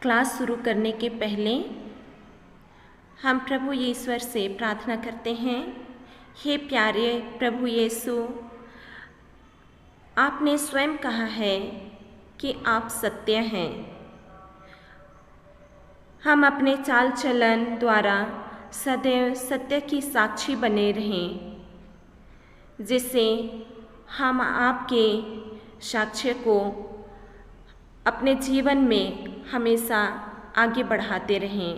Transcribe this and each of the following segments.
Class शुरू करने के पहले हम प्रभु ईश्वर से प्रार्थना करते हैं। हे प्यारे प्रभु यीशु, आपने स्वयं कहा है कि आप सत्य हैं। हम अपने चाल चलन द्वारा सदैव सत्य की साक्षी बने रहें, जिससे हम आपके साक्ष्य को अपने जीवन में हमेशा आगे बढ़ाते रहें।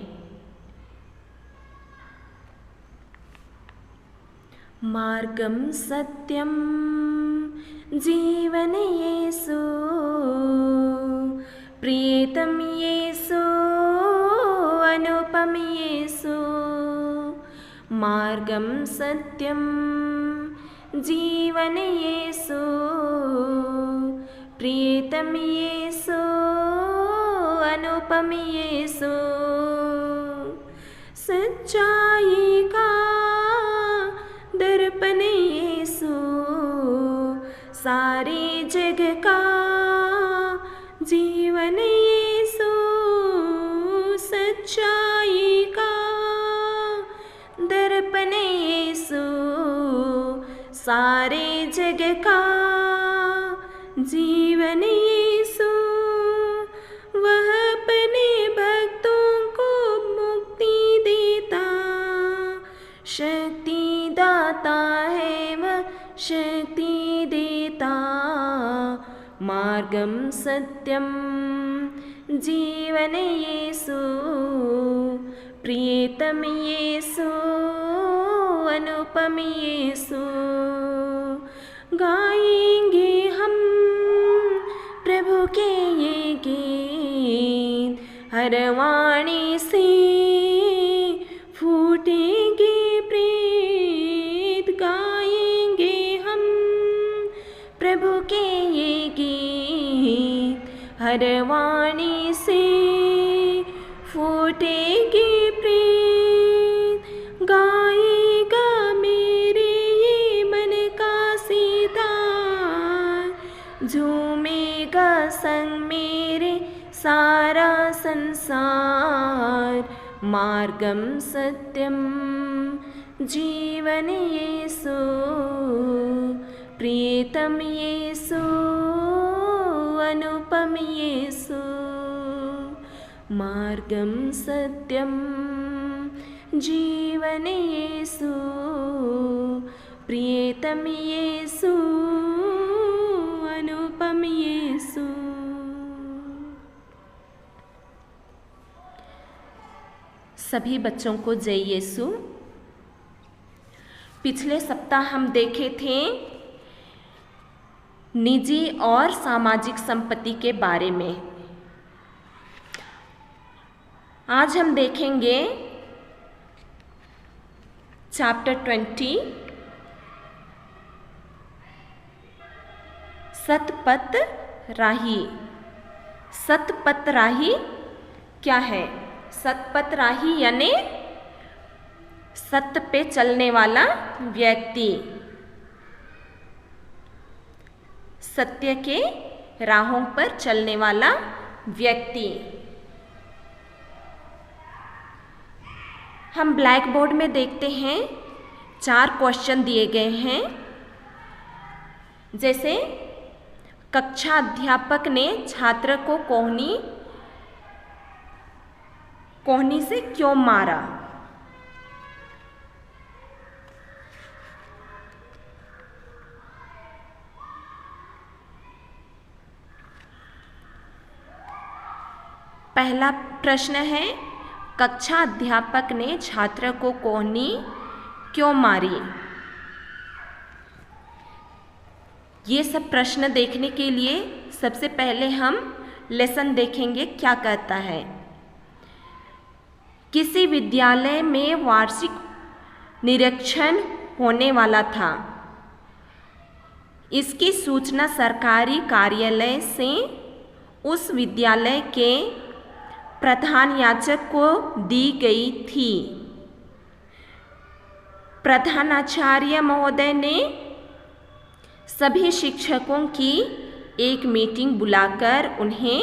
मार्गम सत्यम जीवन येसु, प्रियतम येसु, अनुपम येसु। मार्गम सत्यम जीवन येसु, प्रियतम येसु, अनुपम येसु। सच्चाई का दर्पण येसु, सारे जग का जीवन येसु। सच्चाई का दर्पण येसु, सारे जग का जीवन येसु। वह अपने भक्तों को मुक्ति देता, शक्ति दाता है वह, शक्ति देता। मार्गम सत्यम जीवन येसु, प्रियतम येसु, अनुपम येसु। गाएंगे हम प्रभु के ये गीत, हर वाणी से फूटेंगे प्रेत। गाएंगे हम प्रभु के ये गीत, हर वाणी से फूटेंगे प्रेत। गाएगा मेरे ये मन का सितार, झूमेगा संग मेरे सारा संसार। मार्गम सत्यम जीवन येसु, प्रियतम येसु, अनुपम येसु। मार्गम सत्यम जीवन येसु, प्रियतम येसु, अनुपम येसु। सभी बच्चों को जय यीशु। पिछले सप्ताह हम देखे थे निजी और सामाजिक संपत्ति के बारे में। आज हम देखेंगे चैप्टर 20, सतपथ राही। सतपथ राही क्या है? सतपथ राही यानी सत्य पे चलने वाला व्यक्ति, सत्य के राहों पर चलने वाला व्यक्ति। हम ब्लैक बोर्ड में देखते हैं 4 क्वेश्चन दिए गए हैं। जैसे कक्षा अध्यापक ने छात्र को कोहनी से क्यों मारा? पहला प्रश्न है, कक्षा अध्यापक ने छात्र को कोहनी क्यों मारी? ये सब प्रश्न देखने के लिए सबसे पहले हम लेसन देखेंगे क्या कहता है। किसी विद्यालय में वार्षिक निरीक्षण होने वाला था। इसकी सूचना सरकारी कार्यालय से उस विद्यालय के प्रधानाचार्य को दी गई थी। प्रधानाचार्य महोदय ने सभी शिक्षकों की एक मीटिंग बुलाकर उन्हें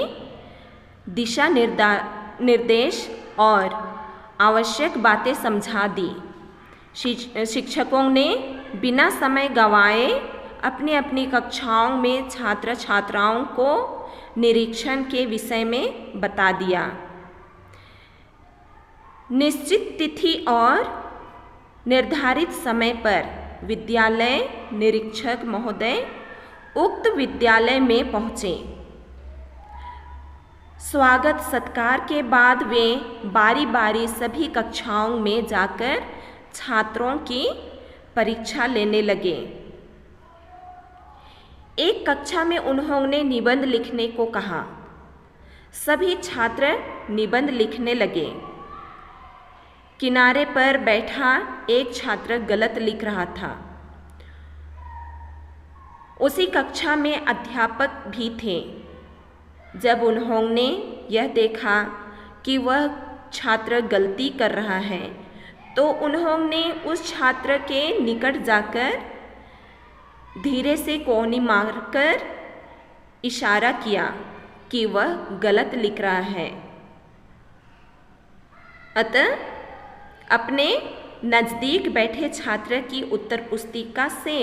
दिशा निर्देश और आवश्यक बातें समझा दी। शिक्षकों ने बिना समय गंवाए अपनी अपनी कक्षाओं में छात्र छात्राओं को निरीक्षण के विषय में बता दिया। निश्चित तिथि और निर्धारित समय पर विद्यालय निरीक्षक महोदय उक्त विद्यालय में पहुँचे। स्वागत सत्कार के बाद वे बारी बारी सभी कक्षाओं में जाकर छात्रों की परीक्षा लेने लगे। एक कक्षा में उन्होंने निबंध लिखने को कहा। सभी छात्र निबंध लिखने लगे। किनारे पर बैठा एक छात्र गलत लिख रहा था। उसी कक्षा में अध्यापक भी थे। जब उन्होंने यह देखा कि वह छात्र गलती कर रहा है तो उन्होंने उस छात्र के निकट जाकर धीरे से कोहनी मारकर इशारा किया कि वह गलत लिख रहा है। अतः अपने नज़दीक बैठे छात्र की उत्तर पुस्तिका से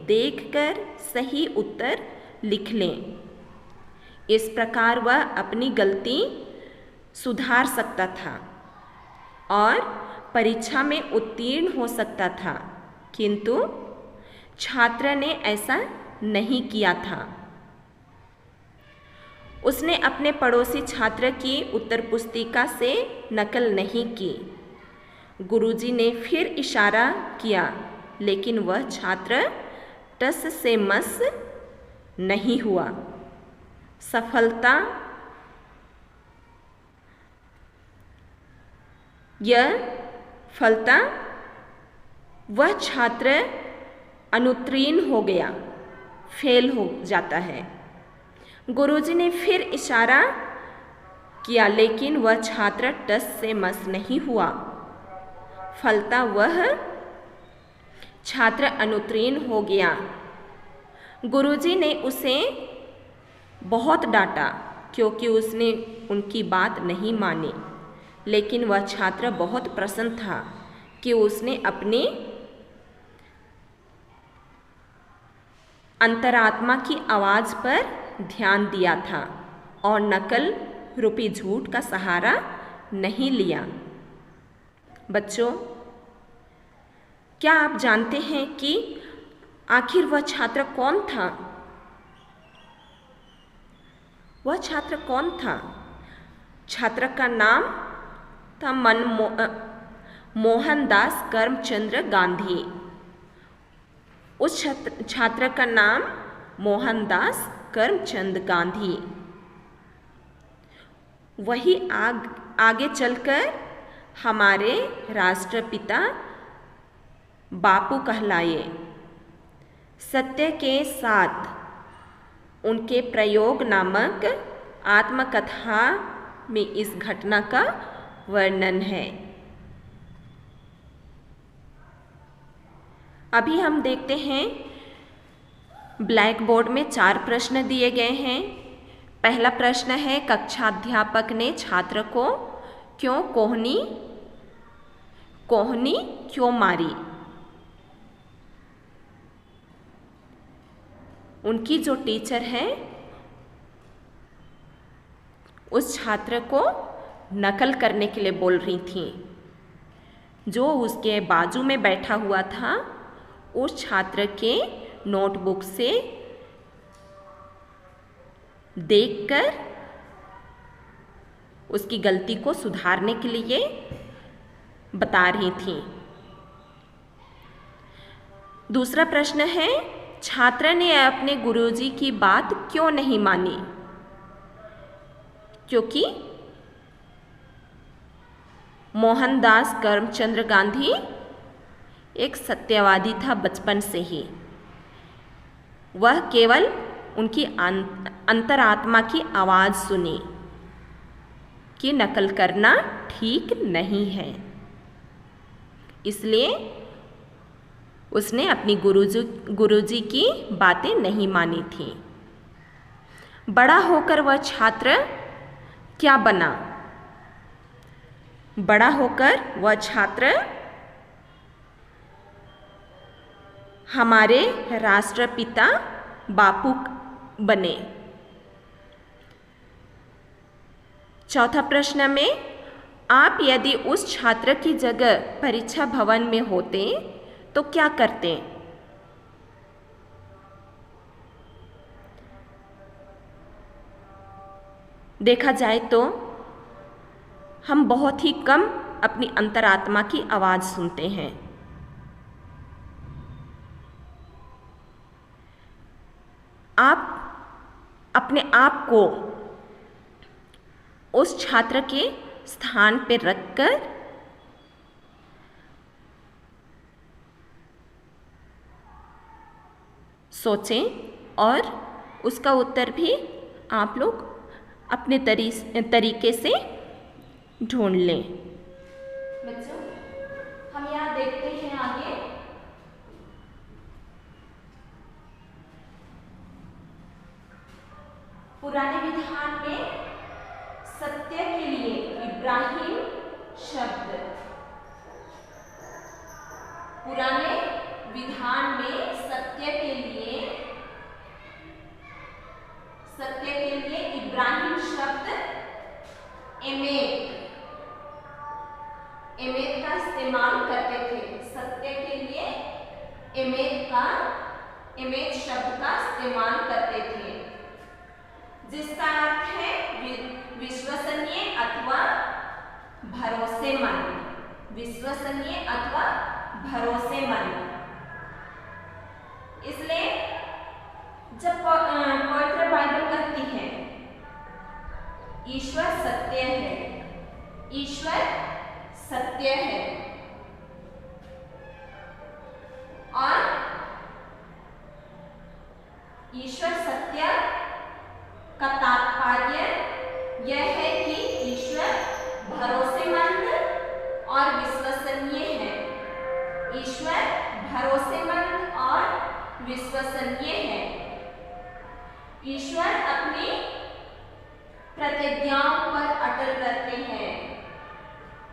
देखकर सही उत्तर लिख लें। इस प्रकार वह अपनी गलती सुधार सकता था और परीक्षा में उत्तीर्ण हो सकता था, किंतु छात्र ने ऐसा नहीं किया था। उसने अपने पड़ोसी छात्र की उत्तर पुस्तिका से नकल नहीं की। गुरुजी ने फिर इशारा किया, लेकिन वह छात्र टस से मस नहीं हुआ। सफलता वह छात्र अनुत्तीर्ण हो गया, फेल हो जाता है। गुरुजी ने फिर इशारा किया, लेकिन वह छात्र टस से मस नहीं हुआ। फलता वह छात्र अनुत्तीर्ण हो गया। गुरुजी ने उसे बहुत डांटा क्योंकि उसने उनकी बात नहीं मानी, लेकिन वह छात्र बहुत प्रसन्न था कि उसने अपनी अंतरात्मा की आवाज़ पर ध्यान दिया था और नकल रूपी झूठ का सहारा नहीं लिया। बच्चों, क्या आप जानते हैं कि आखिर वह छात्र कौन था? वह छात्र कौन था? छात्र का नाम था मोहनदास करमचंद गांधी। उस छात्र का नाम मोहनदास करमचंद गांधी वही आगे चलकर हमारे राष्ट्रपिता बापू कहलाए। सत्य के साथ उनके प्रयोग नामक आत्मकथा में इस घटना का वर्णन है। अभी हम देखते हैं, ब्लैक बोर्ड में 4 प्रश्न दिए गए हैं। पहला प्रश्न है, कक्षाध्यापक ने छात्र को क्यों कोहनी क्यों मारी? उनकी जो टीचर है उस छात्र को नकल करने के लिए बोल रही थी। जो उसके बाजू में बैठा हुआ था उस छात्र के नोटबुक से देखकर उसकी गलती को सुधारने के लिए बता रही थी। दूसरा प्रश्न है, छात्र ने अपने गुरुजी की बात क्यों नहीं मानी? क्योंकि मोहनदास करमचंद गांधी एक सत्यवादी था बचपन से ही। वह केवल उनकी अंतरात्मा की आवाज़ सुनी कि नकल करना ठीक नहीं है, इसलिए उसने अपनी गुरुजी की बातें नहीं मानी थी। बड़ा होकर वह छात्र क्या बना? बड़ा होकर वह छात्र हमारे राष्ट्रपिता बापू बने। चौथा प्रश्न में, आप यदि उस छात्र की जगह परीक्षा भवन में होते तो क्या करते? देखा जाए तो हम बहुत ही कम अपनी अंतरात्मा की आवाज़ सुनते हैं। आप अपने आप को उस छात्र के स्थान पर रखकर सोचें और उसका उत्तर भी आप लोग अपने तरीके से ढूंढ लें। बच्चों, हम यहाँ देखते हैं आगे, पुराने विधान में सत्य के लिए इब्राहिम शब्द, पुराने विधान में सत्य के लिए इब्राहिम शब्द एमेत का इस्तेमाल करते थे। सत्य के लिए एमेत शब्द का इस्तेमाल करते थे, जिसका अर्थ है विश्वसनीय अथवा भरोसेमंद। विश्वसनीय अथवा भरोसेमंद। इसलिए जब पवित्र बाइबल कहती है ईश्वर सत्य है, ईश्वर सत्य है, और ईश्वर सत्य का तात्पर्य यह है कि ईश्वर भरोसेमंद और विश्वसनीय है। ईश्वर भरोसेमंद और विश्वसनीय है। ईश्वर अपनी प्रतिज्ञाओं पर अटल रहते हैं।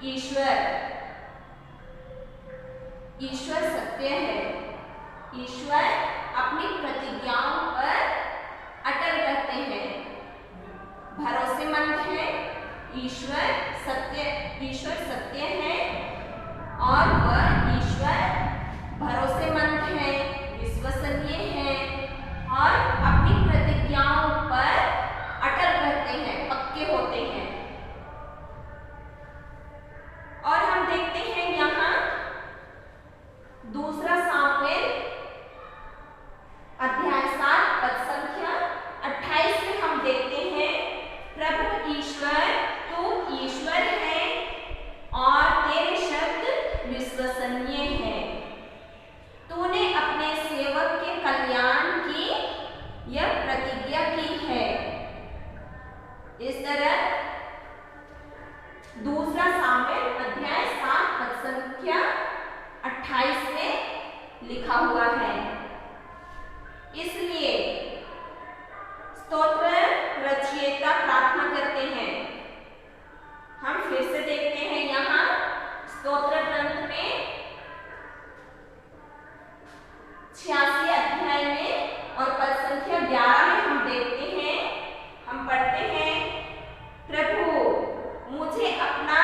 ईश्वर सत्य है। ईश्वर अपनी प्रतिज्ञाओं पर अटल रहते हैं, भरोसेमंद है। ईश्वर सत्य है और वह ईश्वर भरोसेमंद है, विश्वसनीय है और अपनी प्रतिज्ञाओं पर अटल रहते हैं, पक्के होते हैं। और हम देखते हैं यहाँ दूसरा सामुएल अध्याय 7 पद संख्या 28 में हम देखते हैं, प्रभु ईश्वर तू ईश्वर है और तेरे शब्द विश्वसनीय है। तूने अपने सेवक के कल्याण की यह प्रतिज्ञा की है। इस तरह दूसरा सामुएल अध्याय 7 पद संख्या 28 में लिखा हुआ है। इसलिए स्तोत्र रचयिता प्रार्थना करते हैं। हम फिर से देखते हैं यहाँ स्तोत्र ग्रंथ में 86 अध्याय में और पद संख्या 11 में हम देखते हैं, हम पढ़ते हैं, प्रभु मुझे अपना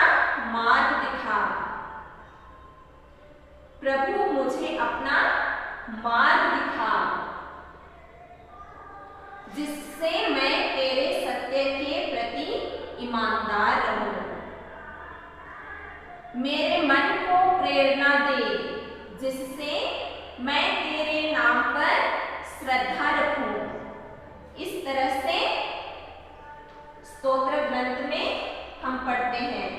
मार्ग दिखा। प्रभु मुझे अपना मार्ग दिखा, जिससे मैं तेरे सत्य के प्रति ईमानदार रहूं। मेरे मन को प्रेरणा दे, जिससे मैं तेरे नाम पर श्रद्धा रखूं। इस तरह से स्तोत्र ग्रंथ में हम पढ़ते हैं।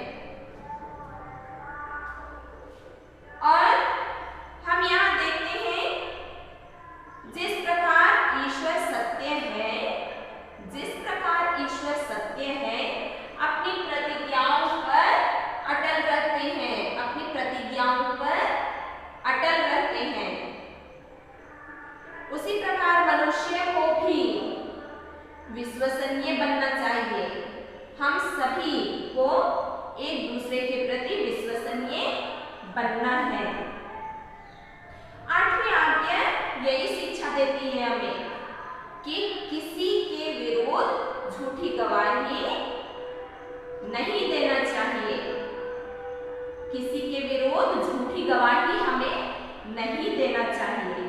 और हम यहाँ देखते हैं, जिस प्रकार ईश्वर सत्य है, अपनी प्रतिज्ञाओं पर अटल रहते हैं, अपनी प्रतिज्ञाओं पर अटल रहते हैं, उसी प्रकार मनुष्य को भी विश्वसनीय बनना चाहिए। हम बनना है। 8वीं आज्ञा यही शिक्षा देती है हमें कि किसी के विरुद्ध झूठी गवाही नहीं देना चाहिए। किसी के विरुद्ध झूठी गवाही हमें नहीं देना चाहिए।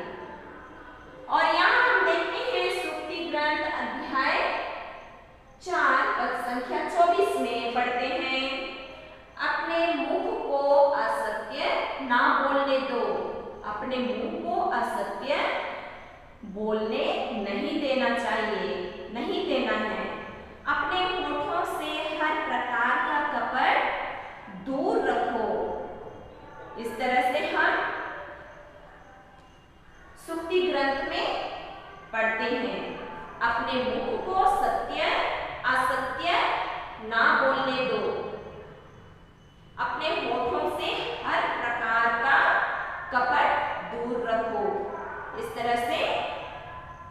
और यहाँ हम देखते हैं सुक्ति ग्रंथ अध्याय 4 पद संख्या 24 में पढ़ते हैं, अपने मुख को असत्य ना बोलने दो। अपने मुंह को असत्य बोलने नहीं देना चाहिए, नहीं देना है। अपने होठों से हर प्रकार का कपट दूर रखो। इस तरह से हम सुक्ति ग्रंथ में पढ़ते हैं, अपने मुख को सत्य असत्य ना बोलने दो। अपने होठों से हर प्रकार का कपट दूर रखो। इस तरह से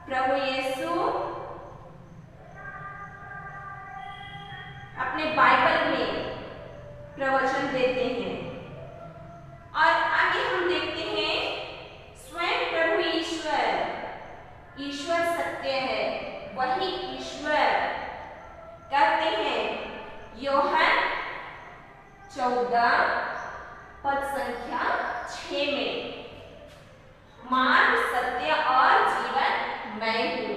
प्रभु यीशु अपने बाइबल में प्रवचन देते हैं। और आगे हम देखते हैं, स्वयं प्रभु ईश्वर सत्य है, वही ईश्वर कहते हैं यूहन्ना 14 पद संख्या 6 में, मार्ग सत्य और जीवन मैं हूं।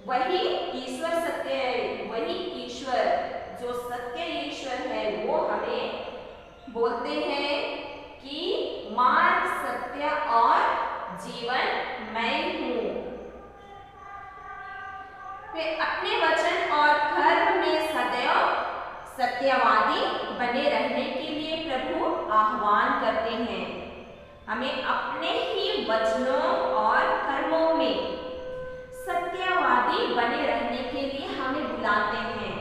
वही ईश्वर सत्य है, वही ईश्वर जो सत्य ईश्वर है वो हमें बोलते हैं कि मार्ग सत्य और जीवन मैं हूं। वे अपने वचन और कर्म में सदैव सत्यवादी बने रहने के लिए प्रभु आह्वान करते हैं। हमें अपने ही वचनों और कर्मों में सत्यवादी बने रहने के लिए हमें बुलाते हैं।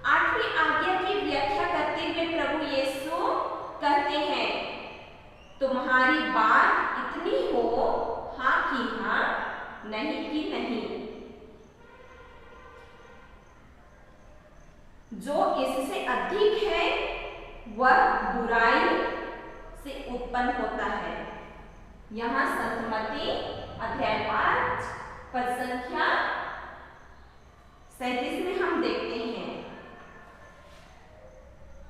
8वीं आज्ञा की व्याख्या करते हुए प्रभु यीशु कहते हैं, तुम्हारी बात इतनी हो, हाँ कि हाँ, नहीं कि नहीं। जो इससे अधिक है वह बुराई से उत्पन्न होता है। यहाँ संत मत्ती अध्याय 5 पद संख्या 37 में हम देखते हैं,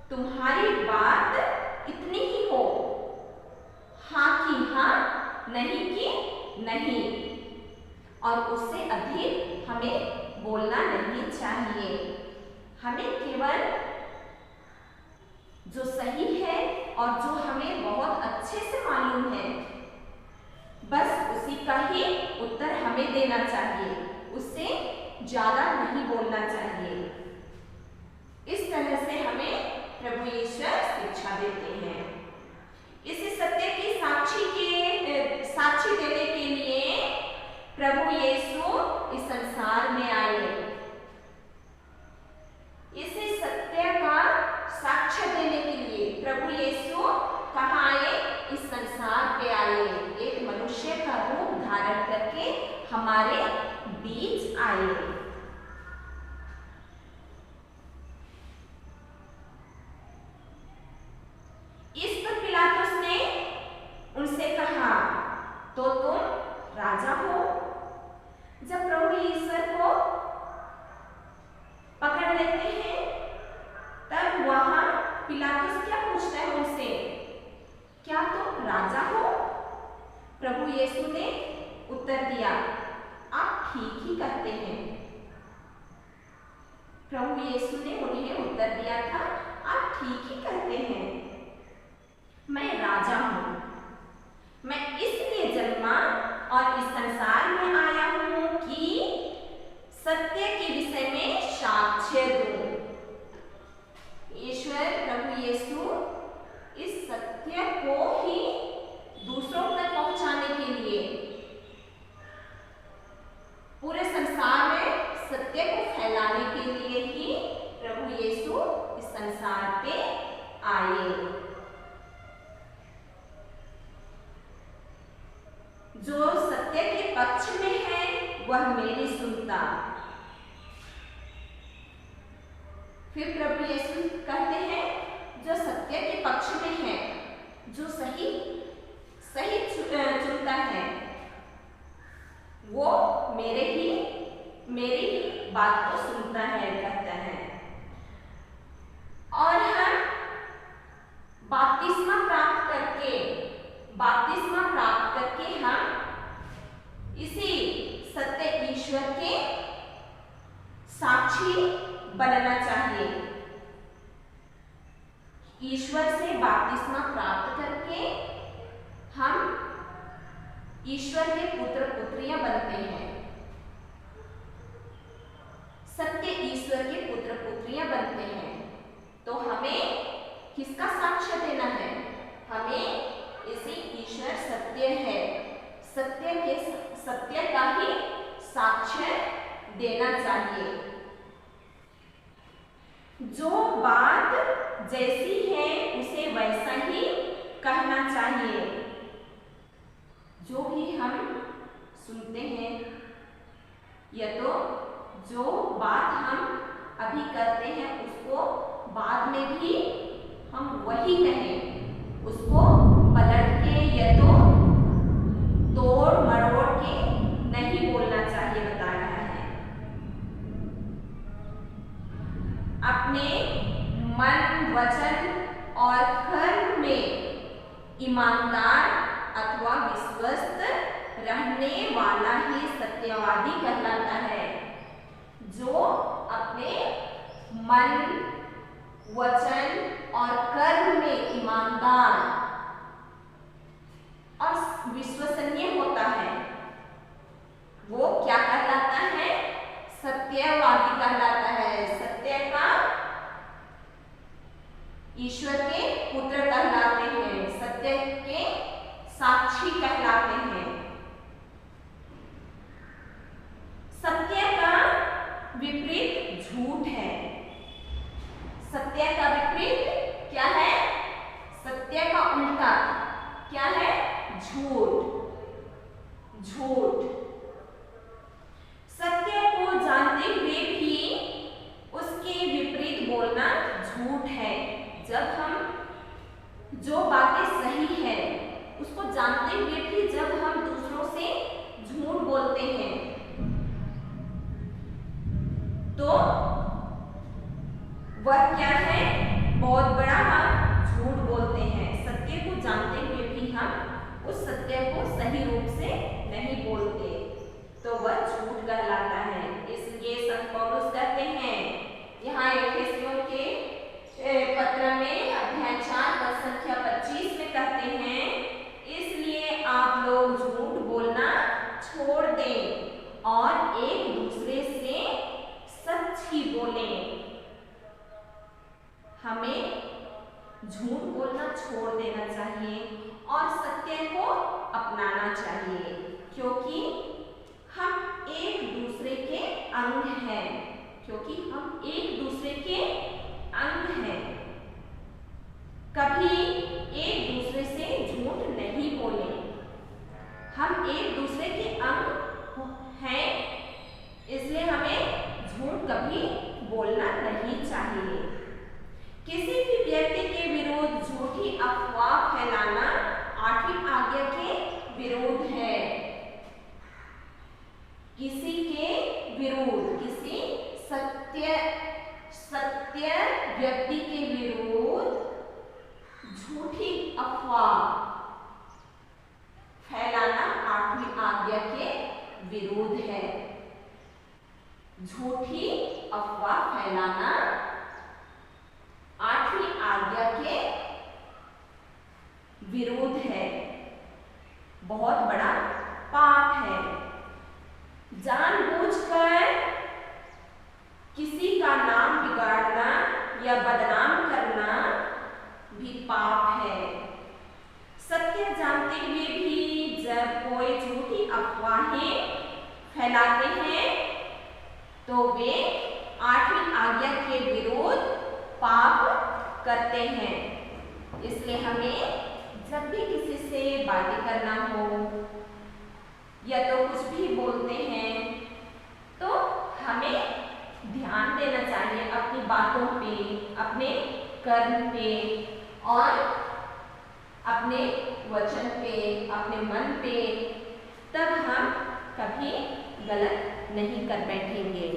तुम्हारी बात इतनी ही हो, हाँ कि हाँ, नहीं कि नहीं। और उससे अधिक हमें बोलना नहीं चाहिए। हमें केवल जो सही है और जो हमें बहुत अच्छे से मालूम है, बस उसी का ही उत्तर हमें देना चाहिए, उससे ज्यादा नहीं बोलना चाहिए। इस तरह से हमें प्रभु ईश्वर शिक्षा देते हैं। इस सत्य की साक्षी देने के लिए प्रभु यीशु इस संसार में आए। इसे सत्य का साक्ष्य देने के लिए प्रभु यीशु कहाँ आए? इस संसार पे आए, एक मनुष्य का रूप धारण करके हमारे बीच आए। इस पर पिलातुस ने उनसे कहा, तो तुम राजा हो? जब प्रभु ईश्वर को पकड़ लेते हैं तब वहां पिलातुस क्या पूछता है उनसे, क्या तुम राजा हो? प्रभु यीशु ने उत्तर दिया, आप ठीक ही कहते हैं। प्रभु यीशु ने उन्हें उत्तर दिया था, आप ठीक ही कहते हैं, मैं राजा हूं। मैं इसलिए जन्मा और इस संसार में आया हूं कि सत्य के विषय में साक्ष्य दूं। ईश्वर प्रभु यीशु इस सत्य को ही दूसरों तक पहुंचाने के लिए, पूरे संसार में सत्य को फैलाने के लिए ही प्रभु यीशु इस संसार पे आए। जो सत्य के पक्ष में है वह मेरी सुनता। फिर प्रभु यीशु कहते हैं, जो सत्य के पक्ष में है, जो सही चुनता है, वो मेरी बात को सुनता है, कहता है। और हम बपतिस्मा प्राप्त करके हम इसी सत्य ईश्वर के साक्षी बनना चाहिए। ईश्वर से बपतिस्मा प्राप्त करके हम ईश्वर के पुत्र पुत्रियां बनते हैं, सत्य ईश्वर के पुत्र पुत्रियां बनते हैं। तो हमें किसका साक्ष्य देना है? हमें इसी ईश्वर सत्य है, सत्य का ही साक्ष्य देना चाहिए। जो बात जैसी है उसे वैसा ही कहना चाहिए। जो भी हम सुनते हैं, या तो जो बात हम अभी करते हैं उसको बाद में भी हम वही कहें, उसको पलट के या तो तोड़ मरोड़ के नहीं बोलना चाहिए, बता रहा है। अपने मन, वचन और कर्म में ईमानदार अथवा विश्वस्त रहने वाला ही सत्यवादी कहलाता है। जो अपने मन, वचन और कर्म में ईमानदार और विश्वसनीय होता है, वो क्या कहलाता है? सत्यवादी कहलाता है। सत्य का ईश्वर के पुत्र कहलाते हैं, सत्य के साक्षी कहलाते हैं। सत्य का विपरीत झूठ है। सत्य का विपरीत क्या है? सत्य का उल्टा क्या है? झूठ। सत्य को जानते हुए भी उसके विपरीत बोलना झूठ है। जब हम जो बातें सही है उसको जानते हुए भी जब हम दूसरों से झूठ बोलते हैं तो वह क्या है? बहुत बड़ा हम झूठ बोलते हैं। सत्य को जानते हुए भी हम उस सत्य को सही रूप से नहीं बोलते, तो वह झूठ कहलाता है। इसलिए संत पौलुस कहते हैं यहाँ एफेसियों के पत्र में अध्याय 4 पद संख्या 25 में कहते हैं, इसलिए आप लोग झूठ बोलना छोड़ दें और एक दूसरे से सच ही बोलें। हमें झूठ बोलना छोड़ देना चाहिए और सत्य को अपनाना चाहिए, क्योंकि हम एक दूसरे के अंग हैं। कभी एक दूसरे से झूठ नहीं बोले। हम एक दूसरे के अंग हैं, इसलिए हमें झूठ कभी बोलना नहीं चाहिए। किसी भी व्यक्ति के विरुद्ध झूठी अफवाह फैलाना 8वीं आज्ञा के विरुद्ध है। किसी के विरुद्ध, किसी सत्य व्यक्ति के विरुद्ध झूठी अफवाह फैलाना 8वीं आज्ञा के विरुद्ध है। झूठी अफवाह फैलाना 8वीं आज्ञा के विरुद्ध है, बहुत बड़ा पाप है। जानबूझकर किसी का नाम बिगाड़ना या बदनाम करना भी पाप है। सत्य जानते हुए भी जब कोई झूठी अफवाहें फैलाते हैं तो वे 8वीं आज्ञा के विरुद्ध पाप करते हैं। इसलिए हमें जब भी किसी से बातें करना हो या तो कुछ कर्म पे और अपने वचन पे, अपने मन पे, तब हम कभी गलत नहीं कर बैठेंगे।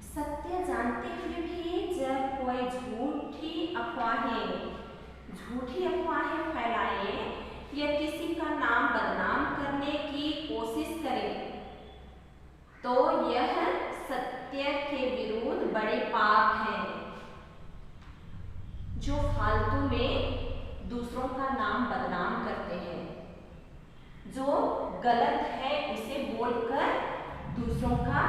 सत्य जानते हुए भी जब कोई झूठी अफवाहें फैलाए या किसी का नाम बदनाम करने की कोशिश करे तो यह सत्य के विरुद्ध बड़े पाप हैं। जो फालतू में दूसरों का नाम बदनाम करते हैं, जो गलत है उसे बोलकर दूसरों का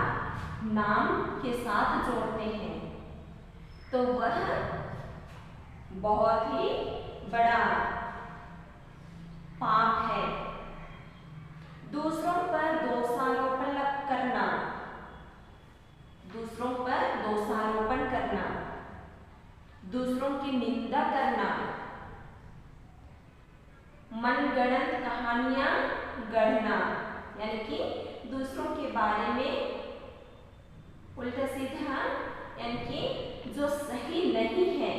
नाम के साथ जोड़ते हैं, तो वह बहुत ही बड़ा पाप है। दूसरों पर दोषारोपण करना, दूसरों पर दोषारोपण करना, दूसरों की निंदा करना, मनगढ़ंत कहानियां गढ़ना, यानी कि दूसरों के बारे में उल्टा सीधा, यानी कि जो सही नहीं है,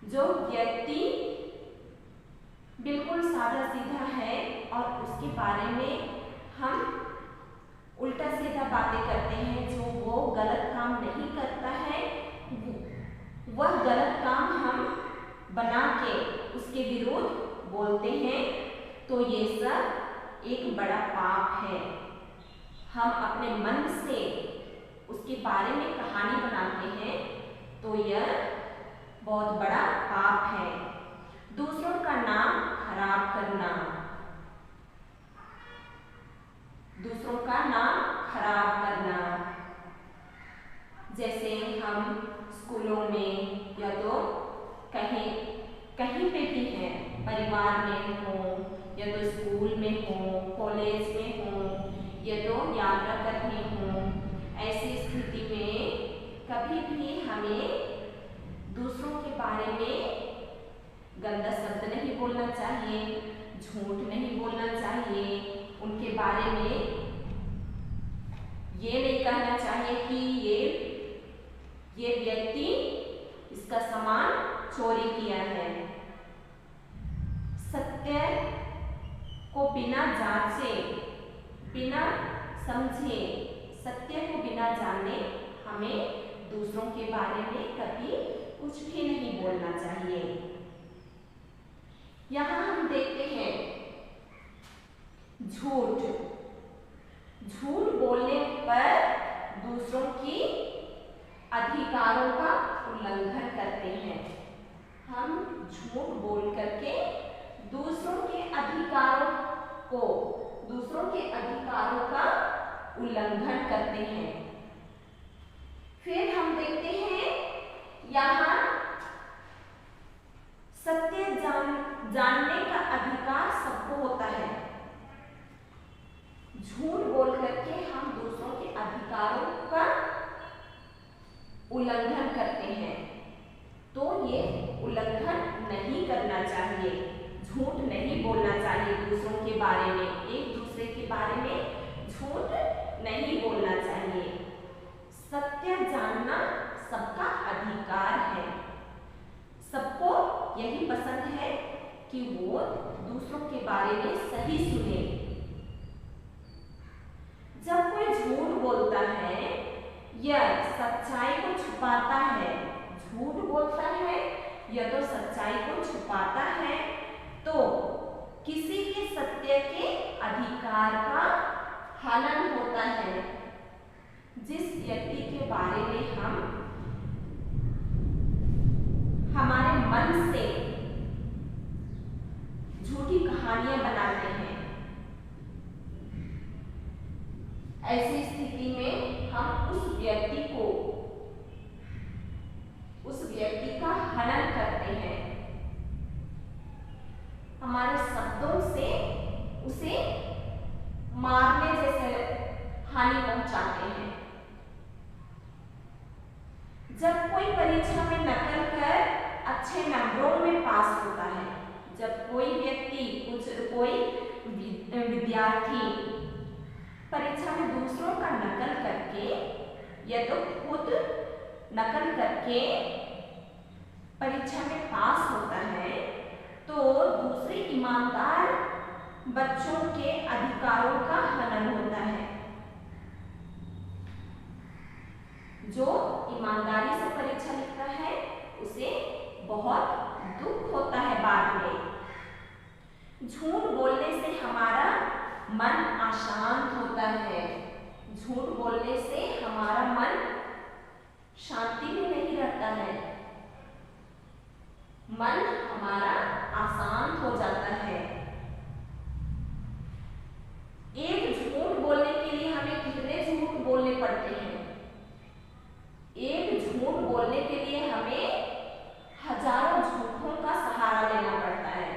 जो व्यक्ति बिल्कुल सादा सीधा है और उसके बारे में हम उल्टा सीधा बातें करते हैं, जो वो गलत काम नहीं करता है, वह गलत काम हम बना के उसके विरुद्ध बोलते हैं, तो ये सब एक बड़ा पाप है। हम अपने मन से उसके बारे में कहानी बनाते हैं, तो यह बहुत बड़ा पाप है। दूसरों का नाम खराब करना, दूसरों का नाम खराब करना, जैसे हम स्कूलों में या तो कहीं पे भी हैं, परिवार में हो या तो स्कूल में हो, कॉलेज में हो या तो यात्रा करनी हो, ऐसी स्थिति में कभी भी हमें दूसरों के बारे में गंदा शब्द नहीं बोलना चाहिए, झूठ नहीं बोलना चाहिए, उनके बारे में ये नहीं कहना चाहिए कि ये व्यक्ति इसका सामान चोरी किया है। सत्य को बिना जांचे, बिना समझे, सत्य को बिना जाने हमें दूसरों के बारे में कभी कुछ भी नहीं बोलना चाहिए। यहाँ हम देखते हैं झूठ बोलने पर दूसरों की अधिकारों का उल्लंघन करते हैं। हम झूठ बोल करके दूसरों के अधिकारों का उल्लंघन करते हैं। फिर हम देखते हैं यहाँ सत्य जानने का अधिकार सबको होता है। झूठ बोल करके हम दूसरों के अधिकारों का उल्लंघन करते हैं, तो ये उल्लंघन नहीं करना चाहिए। झूठ नहीं बोलना चाहिए दूसरों के बारे में, एक दूसरे के बारे में झूठ नहीं बोलना चाहिए। सत्य जानना सबका अधिकार है। सबको यही पसंद है कि वो दूसरों के बारे में सही सुने। जब कोई झूठ बोलता है या सच्चाई को छुपाता है, झूठ बोलता है या तो सच्चाई को छुपाता है, तो किसी के सत्य के अधिकार का हनन होता है। जिस व्यक्ति के बारे में हम हमारे मन से झूठी कहानियां बनाते हैं, ऐसी स्थिति में हम उस व्यक्ति का हनन करते हैं, हमारे शब्दों से उसे मारने जैसे हानि पहुंचाते हैं। जब कोई परीक्षा में नकल कर अच्छे नंबरों में पास होता है, जब कोई विद्यार्थी परीक्षा में दूसरों का नकल करके या तो खुद नकल करके परीक्षा में पास होता है तो दूसरे ईमानदार बच्चों के अधिकारों का हनन होता है। जो ईमानदारी से परीक्षा लिखता है उसे बहुत दुख होता है बाद में। झूठ बोलने से हमारा मन अशांत होता है। झूठ बोलने से हमारा मन शांति में नहीं रहता है, मन हमारा अशांत हो जाता है। एक झूठ बोलने के लिए हमें कितने झूठ बोलने पड़ते हैं? एक झूठ बोलने के लिए हमें हजारों झूठों का सहारा लेना पड़ता है,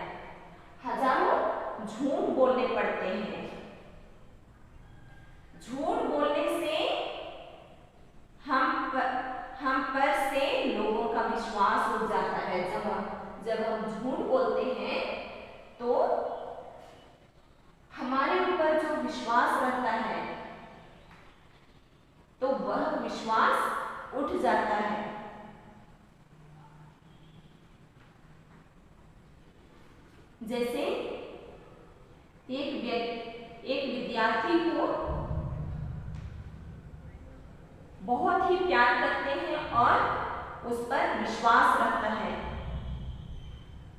हजारों झूठ बोलने पड़ते हैं। झूठ बोलने से हम पर से लोगों का विश्वास उठ जाता है। जब हम झूठ बोलते हैं तो हमारे ऊपर जो विश्वास रहता है तो वह विश्वास उठ जाता है। जैसे एक विद्यार्थी को बहुत ही प्यार करते हैं और उस पर विश्वास रखता है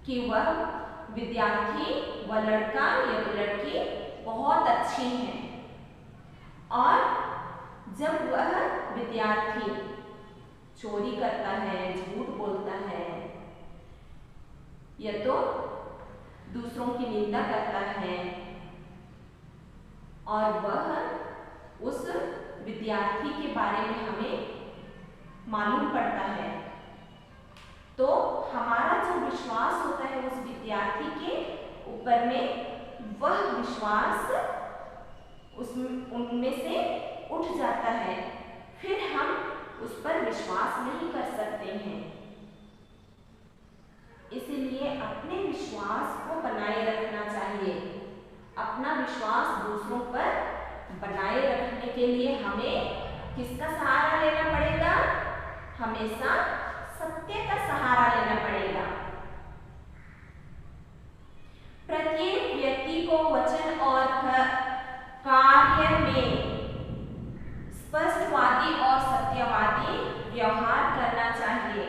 कि वह विद्यार्थी, वह लड़का या लड़की बहुत अच्छी है, और जब वह विद्यार्थी चोरी करता है, झूठ बोलता है या तो दूसरों की निंदा करता है और वह उस विद्यार्थी के बारे में हमें मालूम पड़ता है तो हमारा जो विश्वास होता है उस विद्यार्थी के ऊपर में, वह विश्वास उनमें से उठ जाता है। फिर हम उस पर विश्वास नहीं कर सकते हैं। इसलिए अपने विश्वास को बनाए रखना चाहिए। अपना विश्वास दूसरों पर बनाए रखने के लिए हमें किसका सहारा लेना पड़ेगा? हमेशा सत्य का सहारा लेना पड़ेगा। प्रत्येक व्यक्ति को वचन और कार्य में स्पष्टवादी और सत्यवादी व्यवहार करना चाहिए।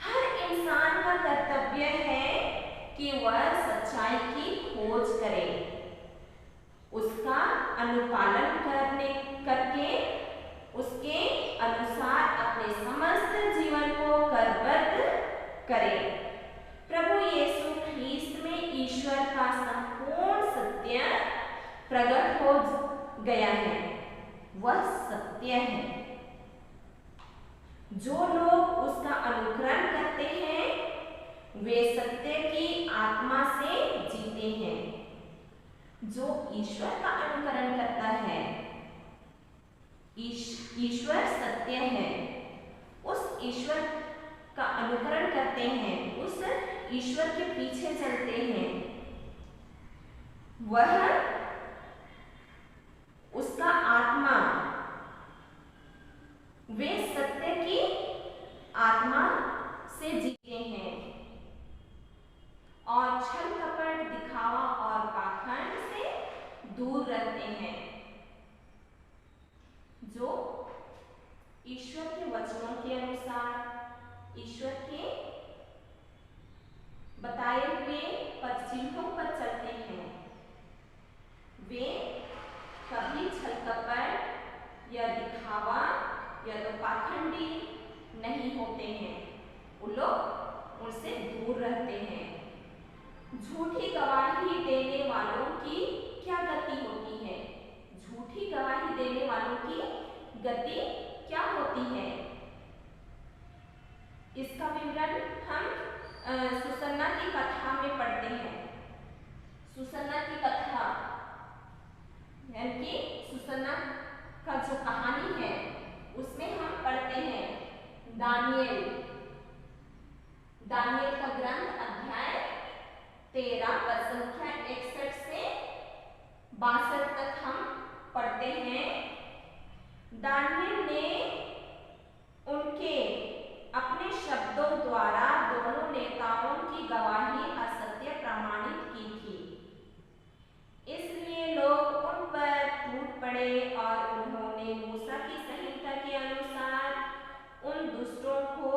हर इंसान का कर्तव्य है कि वह सच्चाई की खोज करे, उसका अनुपालन करके उसके अनुसार अपने समस्त जीवन को करबद्ध करे। प्रभु यीशु ख्रीस्त में ईश्वर का संपूर्ण सत्य प्रकट हो गया है, वह सत्य है। जो लोग उसका अनुकरण करते हैं वे सत्य की आत्मा से जीते हैं। जो ईश्वर का अनुकरण करता है, ईश्वर सत्य है, उस ईश्वर का अनुकरण करते हैं, उस ईश्वर के पीछे चलते हैं, वह उसका आत्मा, वे सत्य की आत्मा से जीते हैं और छल कपट, दिखावा और पाखंड से दूर रहते हैं। जो ईश्वर के वचनों के अनुसार, ईश्वर के बताए हुए पद चिन्हों पर चलते हैं, वे कभी छल कपट या दिखावा या तो पाखंडी नहीं होते हैं। उन लोग उनसे दूर रहते हैं। झूठी गवाही देने वालों की क्या गति होती है? झूठी गवाही देने वालों की गति क्या होती है? इसका विवरण हम सुसन्ना की कथा में पढ़ते हैं। सुसन्ना की कथा यानी कि सुसन्ना का जो कहानी है उसमें हम पढ़ते हैं दानियल का ग्रंथ अध्याय 13 पद संख्या 61 से 62 तक हम पढ़ गए हैं। दानियल ने उनके अपने शब्दों द्वारा दोनों नेताओं की गवाही असत्य प्रमाणित की थी। इसलिए लोग उन पर टूट पड़े और उन्होंने मूसा की संहिता के अनुसार उन दुष्टों को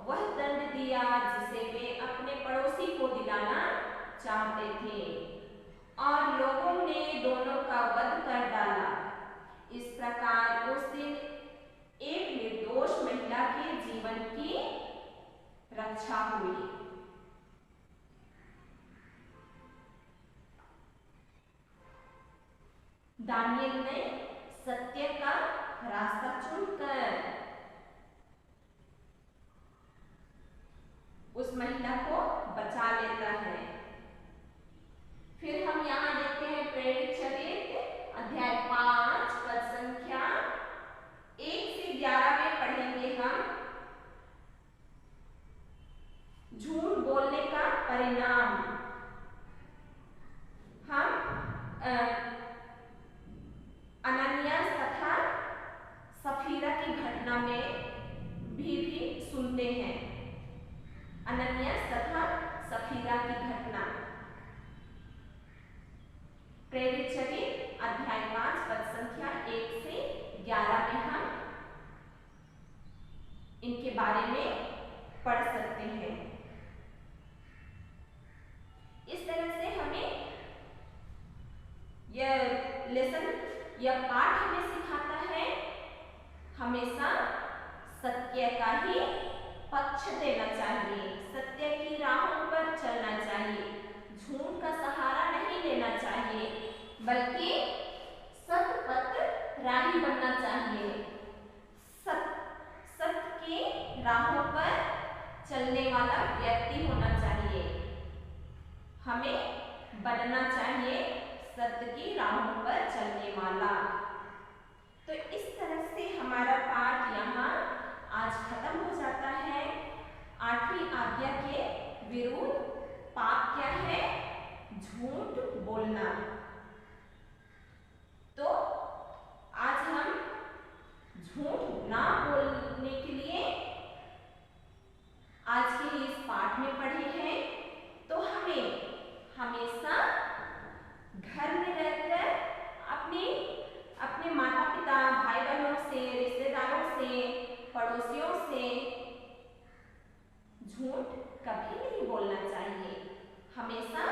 वह दंड दिया जिसे वे अपने पड़ोसी को दिलाना चाहते थे, और लोगों ने दोनों का वध कर डाला। इस प्रकार उस दिन एक निर्दोष महिला के जीवन की रक्षा हुई। दानियल ने सत्य का रास्ता चुनकर उस महिला को बचा लेता है। फिर हम यहाँ देखते हैं प्रेरित चरित्र अध्याय 5 पद संख्या 1 से 11 में पढ़ेंगे हम झूठ बोलने का परिणाम। हम अननियास तथा सफीरा की घटना में भी सुनते हैं। अननियास तथा सफीरा की घटना प्रेरित चरित्र अध्याय 5 पद संख्या 1 से 11 में हम इनके बारे में पढ़ सकते हैं। इस तरह से हमें यह लेसन, यह पाठ हमें सिखाता है हमेशा सत्य का ही पक्ष देना चाहिए, सत्य की राहों पर चलना चाहिए, झूठ का सहारा नहीं लेना चाहिए, बल्कि सत्पथ राही बनना चाहिए। सत्य की राहों पर चलने वाला व्यक्ति होना चाहिए। हमें बनना चाहिए सत्य की राहों पर चलने वाला। तो इस तरह से हमारा पाठ यहाँ आज खत्म हो जाता है। 8वीं आज्ञा के विरुद्ध पाप क्या है? झूठ बोलना। तो आज हम झूठ ना बोलने के लिए आज के इस पाठ में पढ़े हैं। तो हमें हमेशा घर में रहकर अपने माता पिता, भाई बहनों से, रिश्तेदारों से, पड़ोसियों से झूठ कभी नहीं बोलना चाहिए। हमेशा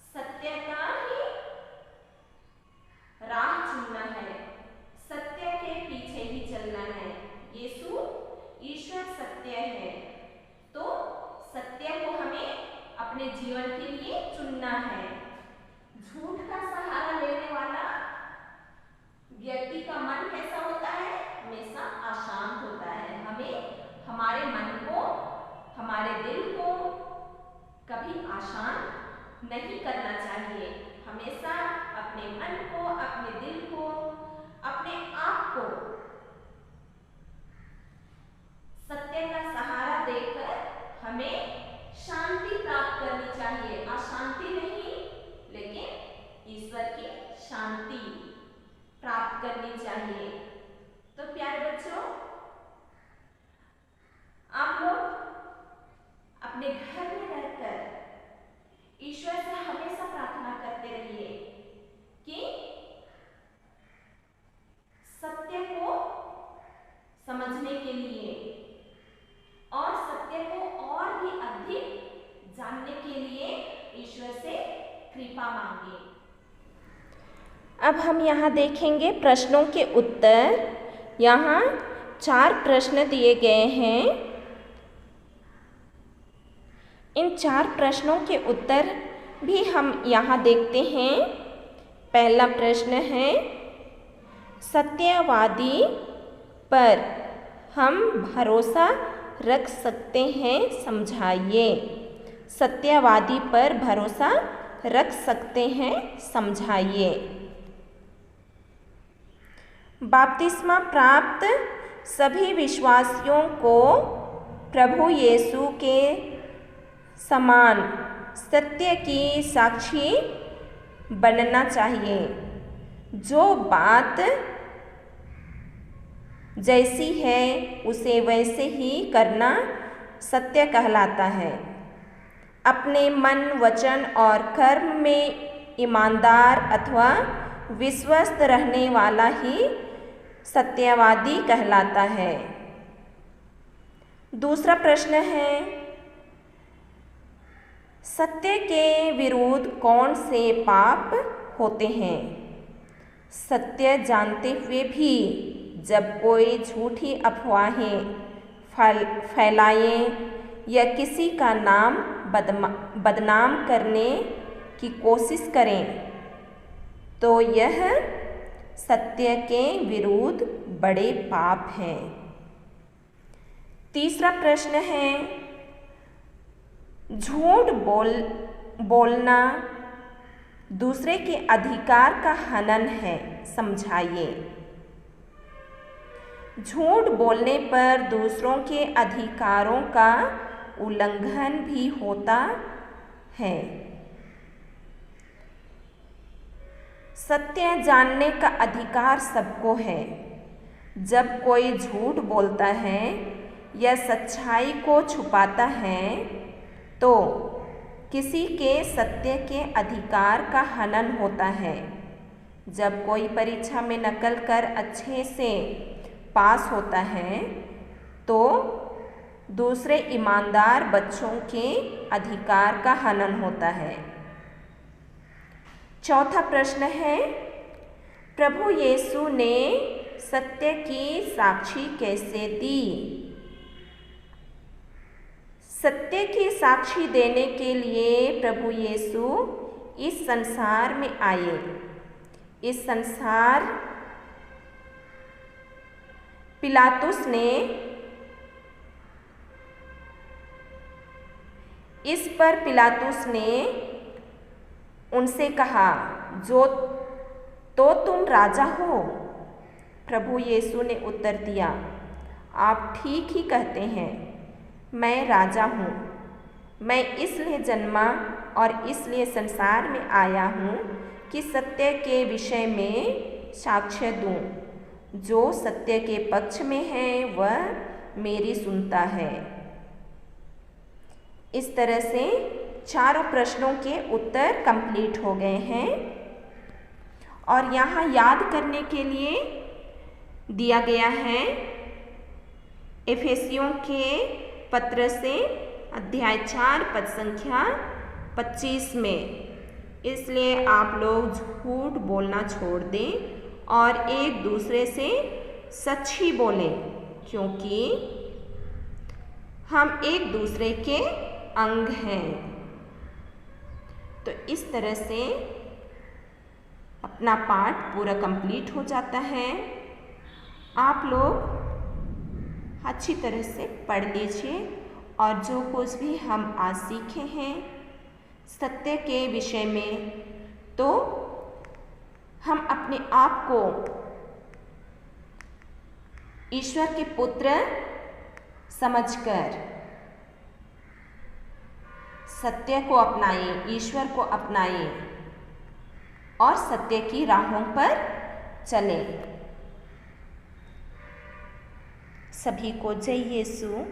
सत्य का ही राह चुनना है, सत्य के पीछे ही चलना है। यीशु ईश्वर सत्य है, तो सत्य को हमें अपने जीवन के लिए चुनना है। झूठ का सहारा लेने वाला व्यक्ति का मन कैसा होता है? हमेशा अशांत होता है। हमें हमारे मन को, हमारे दिल को कभी अशांत नहीं करना चाहिए। हमेशा अपने मन को, अपने दिल को, अपने आप को सत्य का सहारा देकर हमें शांति प्राप्त करनी चाहिए। अशांति नहीं, लेकिन ईश्वर की शांति प्राप्त करनी चाहिए। तो प्यारे बच्चों, आप लोग अपने घर में रहकर ईश्वर से हमेशा प्रार्थना करते रहिए कि सत्य को समझने के लिए और सत्य को और भी अधिक जानने के लिए ईश्वर से कृपा मांगे। अब हम यहाँ देखेंगे प्रश्नों के उत्तर। यहाँ 4 प्रश्न दिए गए हैं। इन 4 प्रश्नों के उत्तर भी हम यहाँ देखते हैं। पहला प्रश्न है, सत्यवादी पर हम भरोसा रख सकते हैं, समझाइए। सत्यवादी पर भरोसा रख सकते हैं, समझाइए। बपतिस्मा प्राप्त सभी विश्वासियों को प्रभु यीशु के समान सत्य की साक्षी बनना चाहिए। जो बात जैसी है उसे वैसे ही करना सत्य कहलाता है। अपने मन, वचन और कर्म में ईमानदार अथवा विश्वस्त रहने वाला ही सत्यवादी कहलाता है। दूसरा प्रश्न है, सत्य के विरुद्ध कौन से पाप होते हैं? सत्य जानते हुए भी जब कोई झूठी अफवाहें फैलाए या किसी का नाम बदनाम करने की कोशिश करें तो यह सत्य के विरुद्ध बड़े पाप हैं। तीसरा प्रश्न है, झूठ बोलना दूसरे के अधिकार का हनन है, समझाइए। झूठ बोलने पर दूसरों के अधिकारों का उल्लंघन भी होता है। सत्य जानने का अधिकार सबको है। जब कोई झूठ बोलता है या सच्चाई को छुपाता है तो किसी के सत्य के अधिकार का हनन होता है। जब कोई परीक्षा में नकल कर अच्छे से पास होता है तो दूसरे ईमानदार बच्चों के अधिकार का हनन होता है। चौथा प्रश्न है, प्रभु यीशु ने सत्य की साक्षी कैसे दी? सत्य की साक्षी देने के लिए प्रभु यीशु इस संसार में आए। इस संसार इस पर पिलातुस ने उनसे कहा, जो तो तुम राजा हो? प्रभु यीशु ने उत्तर दिया, आप ठीक ही कहते हैं, मैं राजा हूँ। मैं इसलिए जन्मा और इसलिए संसार में आया हूँ कि सत्य के विषय में साक्ष्य दूँ। जो सत्य के पक्ष में है वह मेरी सुनता है। इस तरह से चारों प्रश्नों के उत्तर कंप्लीट हो गए हैं और यहाँ याद करने के लिए दिया गया है इफिसियों के पत्र से अध्याय 4 पद संख्या 25 में। इसलिए आप लोग झूठ बोलना छोड़ दें और एक दूसरे से सच ही बोलें, क्योंकि हम एक दूसरे के अंग हैं। तो इस तरह से अपना पाठ पूरा कंप्लीट हो जाता है। आप लोग अच्छी तरह से पढ़ लीजिए और जो कुछ भी हम आज सीखे हैं सत्य के विषय में, तो हम अपने आप को ईश्वर के पुत्र समझकर सत्य को अपनाएं, ईश्वर को अपनाएं और सत्य की राहों पर चलें। सभी को जय यीशु।